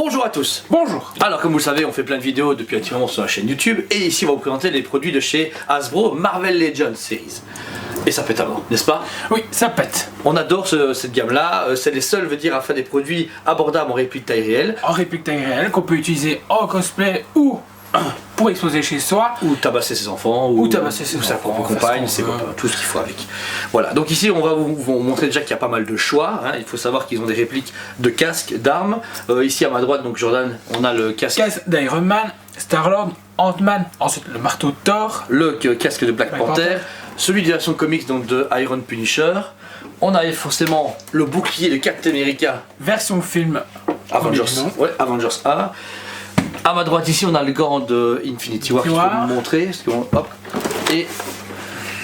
Bonjour à tous. Bonjour. Alors comme vous le savez, on fait plein de vidéos depuis un petit moment sur la chaîne YouTube et ici on va vous présenter les produits de chez Hasbro Marvel Legends Series. Et ça pète à mort, n'est-ce pas? Oui, ça pète. On adore cette gamme-là, c'est les seuls, veut dire, à faire des produits abordables en réplique taille réelle. En réplique taille réelle qu'on peut utiliser en cosplay ou pour exposer chez soi. Ou tabasser ses enfants, ou sa propre compagne, ses copains, tout ce qu'il faut avec. Voilà, donc ici on va vous montrer déjà qu'il y a pas mal de choix, hein. Il faut savoir qu'ils ont des répliques de casques, d'armes. Ici à ma droite, donc Jordan, on a le casque d'Iron Man, Star-Lord, Ant-Man, ensuite le marteau de Thor. Le casque de Black Panther, celui de la version comics donc de Iron Punisher. On a forcément le bouclier de Captain America. Version film Avengers, ouais, Avengers A. À ma droite ici on a le gant de Infinity War, je peux vous montrer, hop. Et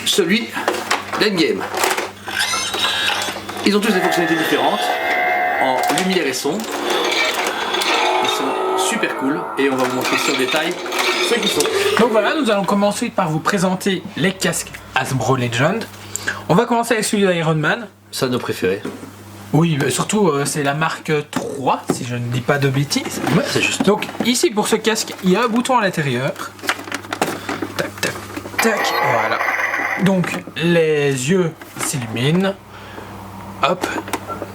celui d'Endgame. Ils ont tous des fonctionnalités différentes, en lumière et son. Ils sont super cool et on va vous montrer sur le détail ceux qui sont. Donc voilà, nous allons commencer par vous présenter les casques Hasbro Legend. On va commencer avec celui d'Iron Man. C'est un de nos préférés. Oui, mais surtout c'est la marque 3, si je ne dis pas de bêtises. Ouais, c'est juste. Donc ici pour ce casque, il y a un bouton à l'intérieur. Tac, tac, tac, voilà. Donc les yeux s'illuminent. Hop.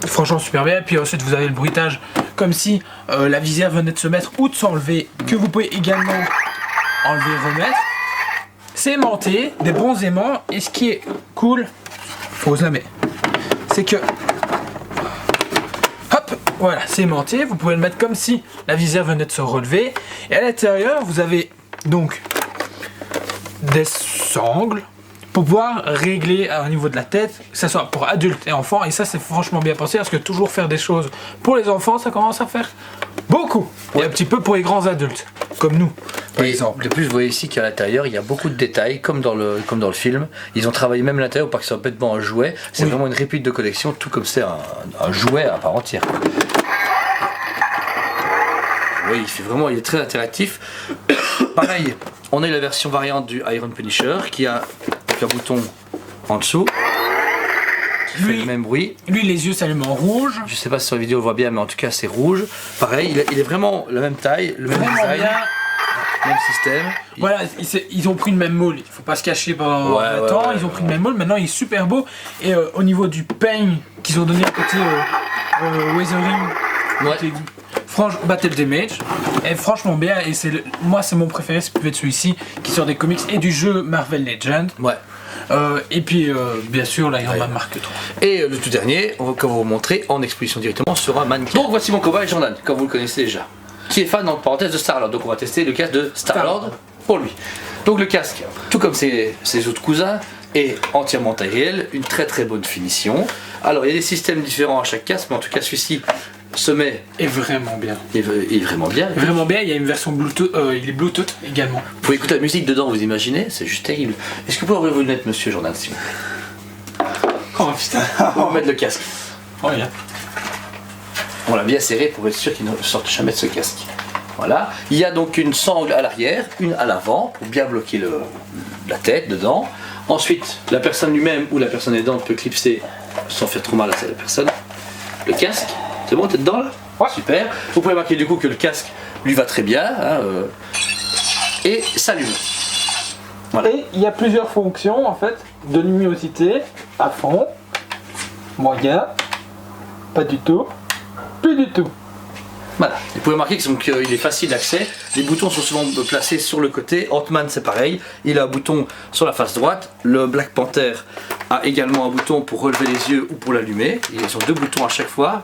Franchement super bien. Puis ensuite vous avez le bruitage comme si la visière venait de se mettre ou de s'enlever, que vous pouvez également enlever et remettre. C'est aimanté, des bons aimants. Et ce qui est cool, faut se la mettre, c'est que voilà, c'est aimanté, vous pouvez le mettre comme si la visière venait de se relever. Et à l'intérieur, vous avez donc des sangles pour pouvoir régler au niveau de la tête, que ce soit pour adultes et enfants. Et ça, c'est franchement bien pensé, parce que toujours faire des choses pour les enfants, ça commence à faire beaucoup. Et un petit peu pour les grands adultes, comme nous, par exemple. De plus, vous voyez ici qu'à l'intérieur, il y a beaucoup de détails, comme dans le film. Ils ont travaillé même l'intérieur pour que ce soit bêtement un jouet. C'est vraiment une réplique de collection, tout comme c'est un jouet à part entière. Oui, il est très interactif. Pareil, on a la version variante du Iron Punisher qui a un bouton en dessous. Qui fait le même bruit. Lui, les yeux s'allument en rouge. Je sais pas si sur la vidéo on le voit bien, mais en tout cas c'est rouge. Pareil, il est vraiment la même taille, le même design, même système. Voilà, ils ont pris le même moule. Il faut pas se cacher pendant le temps. Ils ont pris le même moule. Maintenant, il est super beau. Et au niveau du peigne qu'ils ont donné à côté Weathering, Battle Damage, est franchement bien. Et moi, c'est mon préféré. C'est peut-être celui-ci qui sort des comics et du jeu Marvel Legends. Ouais. Et puis bien sûr l'Iron Man Mark 3. Et le tout dernier, on va vous montrer en exposition directement sur un mannequin. Donc voici mon cobaye Jordan, comme vous le connaissez déjà, qui est fan, entre parenthèses, de Star-Lord. Donc on va tester le casque de Star-Lord pour lui. Donc le casque, tout comme ses autres cousins, est entièrement taille réelle, une très très bonne finition. Alors il y a des systèmes différents à chaque casque, mais en tout cas celui-ci se met... est vraiment bien. Il est vraiment bien. Vraiment bien, il y a une version Bluetooth, il est Bluetooth également. Vous pouvez écouter la musique dedans, vous imaginez, c'est juste terrible. Est-ce que vous pouvez ouvrir vos lunettes, monsieur Jordan, s'il vous plaît? Oh putain. On va mettre le casque. Oh bien. On l'a bien serré pour être sûr qu'il ne sorte jamais de ce casque. Voilà. Il y a donc une sangle à l'arrière, une à l'avant, pour bien bloquer la tête dedans. Ensuite, la personne lui-même ou la personne aidante peut clipser sans faire trop mal à la personne. Le casque. C'est bon, t'es dedans là? Ouais. Super. Vous pouvez remarquer du coup que le casque lui va très bien, hein, et s'allume. Voilà. Et il y a plusieurs fonctions en fait, de luminosité, à fond, moyen, pas du tout, plus du tout. Voilà. Vous pouvez remarquer qu'il est facile d'accès. Les boutons sont souvent placés sur le côté. Ant-Man c'est pareil, il a un bouton sur la face droite. Le Black Panther a également un bouton pour relever les yeux ou pour l'allumer. Ils ont deux boutons à chaque fois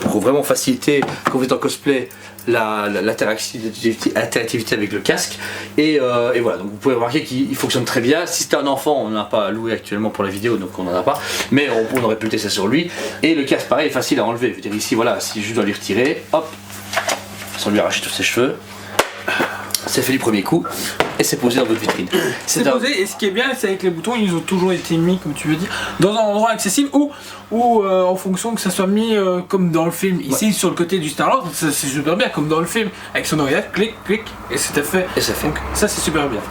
pour vraiment faciliter quand vous êtes en cosplay l'interactivité avec le casque. Et voilà, donc vous pouvez remarquer qu'il fonctionne très bien. Si c'était un enfant, on n'en a pas loué actuellement pour la vidéo, donc on n'en a pas. Mais on aurait pu le tester sur lui. Et le casque pareil est facile à enlever. Je veux dire ici, voilà, si je dois lui retirer, hop, sans lui arracher tous ses cheveux. C'est fait du premier coup et c'est posé dans votre vitrine. C'est posé, et ce qui est bien, c'est avec les boutons, ils ont toujours été mis, comme tu veux dire, dans un endroit accessible ou en fonction que ça soit mis comme dans le film. Ici, sur le côté du Star-Lord, c'est super bien, comme dans le film, avec son oreillette, clic, clic, et c'était fait. Et c'est fait. Donc ça, c'est super bien.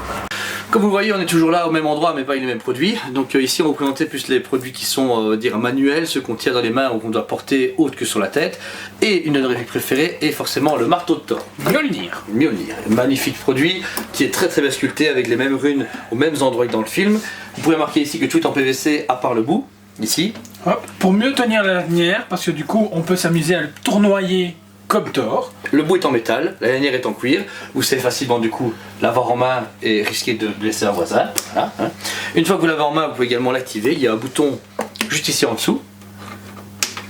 Comme vous voyez, on est toujours là au même endroit, mais pas avec les mêmes produits. Donc ici, on va vous présenter plus les produits qui sont dire manuels, ceux qu'on tient dans les mains ou qu'on doit porter haute que sur la tête. Et une de nos répliques préférées est forcément le marteau de Thor. Mjolnir. Mjolnir, magnifique produit qui est très très bien sculpté avec les mêmes runes aux mêmes endroits que dans le film. Vous pouvez marquer ici que tout est en PVC à part le bout, ici. Hop, pour mieux tenir la lanière, parce que du coup on peut s'amuser à le tournoyer comme Thor. Le bout est en métal, la lanière est en cuir. Vous savez facilement du coup l'avoir en main et risquer de blesser un voisin. Voilà, hein. Une fois que vous l'avez en main, vous pouvez également l'activer. Il y a un bouton juste ici en dessous.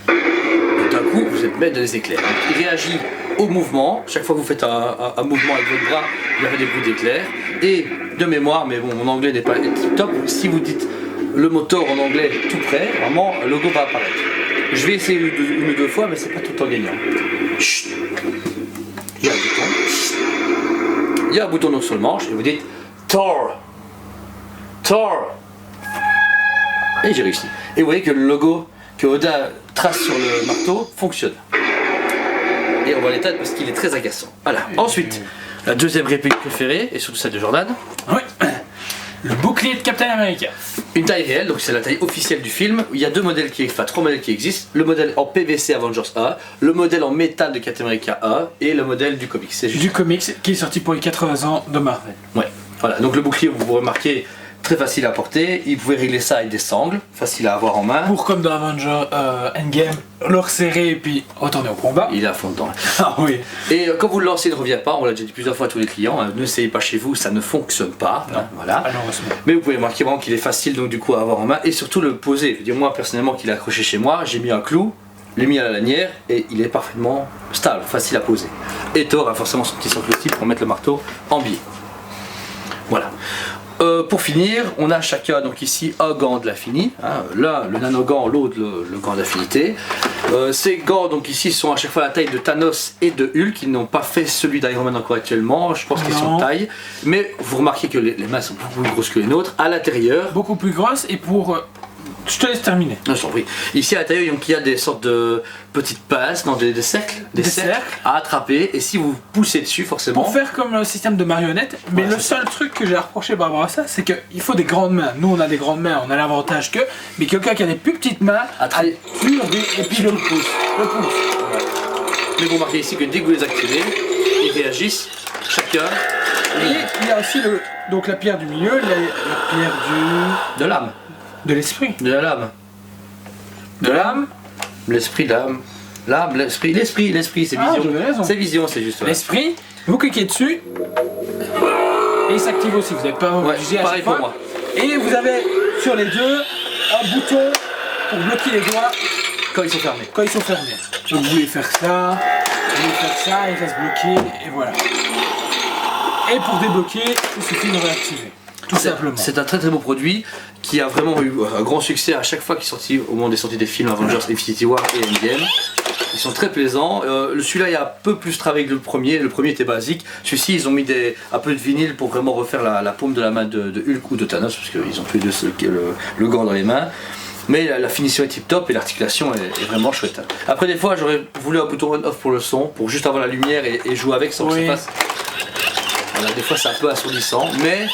Et d'un coup, vous êtes maître des éclairs. Donc, il réagit au mouvement. Chaque fois que vous faites un mouvement avec votre bras, il y avait des bruits d'éclairs. Et de mémoire, mais bon, mon anglais n'est pas top. Si vous dites le mot Thor en anglais tout près, vraiment, le logo va apparaître. Je vais essayer une ou deux fois, mais c'est pas tout le temps gagnant. Chut. Il y a un bouton. Il y a un bouton donc sur le manche et vous dites Thor. Thor. Et j'ai réussi. Et vous voyez que le logo que Oda trace sur le marteau fonctionne. Et on va l'éteindre parce qu'il est très agaçant. Voilà. Ensuite, la deuxième réplique préférée, et surtout celle de Jordan. Oui. Le bouclier de Captain America. Une taille réelle, donc c'est la taille officielle du film. Il y a trois modèles qui existent. Le modèle en PVC Avengers A, le modèle en métal de Captain America A et le modèle du comics. C'est juste... Du comics qui est sorti pour les 80 ans de Marvel. Ouais, voilà. Donc le bouclier, vous remarquez, très facile à porter. Vous pouvez régler ça avec des sangles, facile à avoir en main. Pour comme dans Avengers Endgame, le resserrer et puis retourner au combat. Il est à fond dedans. Ah oui. Et quand vous le lancez, il ne revient pas. On l'a déjà dit plusieurs fois à tous les clients. Hein, n'essayez pas chez vous, ça ne fonctionne pas. Non. Hein, voilà. Malheureusement. Mais vous pouvez remarquer vraiment qu'il est facile donc du coup à avoir en main et surtout le poser. Je veux dire, moi personnellement qu'il est accroché chez moi, j'ai mis un clou, l'ai mis à la lanière et il est parfaitement stable, facile à poser. Et Thor a forcément son petit socle type pour mettre le marteau en biais. Voilà. Pour finir, on a chacun donc ici un gant de l'infini, hein, l'un le nano gant, l'autre le gant d'infinité. Ces gants donc ici sont à chaque fois la taille de Thanos et de Hulk, ils n'ont pas fait celui d'Iron Man encore actuellement, je pense qu'ils sont de taille, mais vous remarquez que les mains sont beaucoup plus grosses que les nôtres. À l'intérieur, beaucoup plus grosses et pour... je te laisse terminer. Non, je t'en prie. Ici à l'intérieur, donc, il y a des sortes de petites pinces, non, des cercles, des cercles à attraper. Et si vous poussez dessus, forcément. Pour faire comme le système de marionnette, mais le seul truc que j'ai reproché par rapport à ça, c'est qu'il faut des grandes mains. Nous, on a des grandes mains, on a l'avantage que, mais quelqu'un qui a des plus petites mains, à et puis le pouce. Le pouce. Ouais. Mais vous remarquez ici que dès que vous les activez, ils réagissent chacun. Et il y a aussi donc la pierre du milieu, la pierre de l'âme. De l'esprit. De la lame. De l'âme. L'esprit, l'âme. L'âme, l'esprit, c'est vision. C'est vision, c'est juste. L'esprit, vous cliquez dessus. Et il s'active aussi, vous n'avez pas obligé à pareil chaque fois. pour moi. Et vous avez sur les deux un bouton pour bloquer les doigts quand ils sont fermés. Quand ils sont fermés. Donc vous voulez faire ça, il reste bloqué, et voilà. Et pour débloquer, il suffit de réactiver. Tout simplement. C'est un très très beau produit qui a vraiment eu un grand succès à chaque fois qu'il est sorti au moment des sorties des films Avengers, Infinity War et Endgame. Ils sont très plaisants. Celui-là il y a un peu plus travaillé que le premier. Le premier était basique. Celui-ci ils ont mis un peu de vinyle pour vraiment refaire la paume de la main de Hulk ou de Thanos parce qu'ils ont tous les deux le gant dans les mains. Mais la finition est tip top et l'articulation est vraiment chouette. Après des fois j'aurais voulu un bouton on-off pour le son, pour juste avoir la lumière et jouer avec sans que ça fasse. Voilà, des fois c'est un peu assourdissant, mais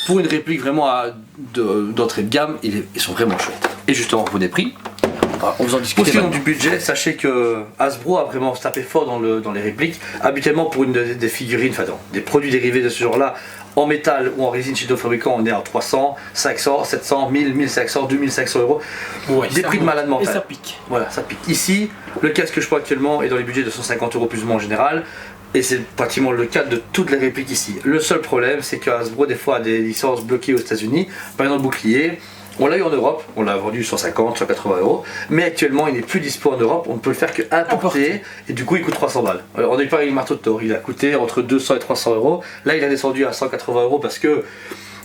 pour une réplique vraiment d'entrée de gamme, ils sont vraiment chouettes. Et justement, pour des prix, on vous en discute. Pour ce qui est du budget, sachez que Hasbro a vraiment tapé fort dans les répliques. Habituellement, pour des figurines, enfin des produits dérivés de ce genre-là, en métal ou en résine chez nos fabricants, on est à 300, 500, 700, 1000, 1500, 2500 euros. Ouais, des prix de malade mental. Et ça pique. Voilà, ça pique. Ici, le casque que je prends actuellement est dans les budgets de 150 euros plus ou moins en général. Et c'est pratiquement le cas de toutes les répliques ici. Le seul problème, c'est que Hasbro des fois a des licences bloquées aux États-Unis. Par exemple, le bouclier, on l'a eu en Europe, on l'a vendu 150, 180 euros. Mais actuellement, il n'est plus dispo en Europe, on ne peut le faire que importer. Et du coup, il coûte 300 balles. Alors, on a eu pareil avec le marteau de Thor, il a coûté entre 200 et 300 euros. Là, il a descendu à 180 euros parce que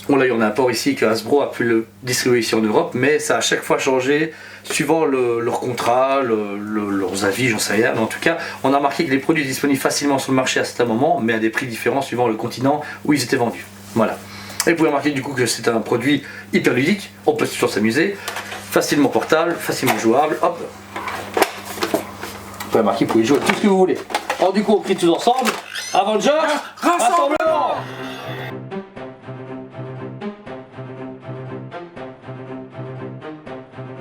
on l'a eu en import ici, que Hasbro a pu le distribuer ici en Europe, mais ça a à chaque fois changé suivant leur contrat, leurs avis, j'en sais rien. Mais en tout cas, on a remarqué que les produits étaient disponibles facilement sur le marché à certains moments, mais à des prix différents suivant le continent où ils étaient vendus. Voilà. Et vous pouvez remarquer du coup que c'est un produit hyper ludique, on peut toujours s'amuser, facilement portable, facilement jouable, hop. Vous pouvez remarquer, vous pouvez jouer tout ce que vous voulez. Alors du coup, on crie tous ensemble, Avengers, rassemble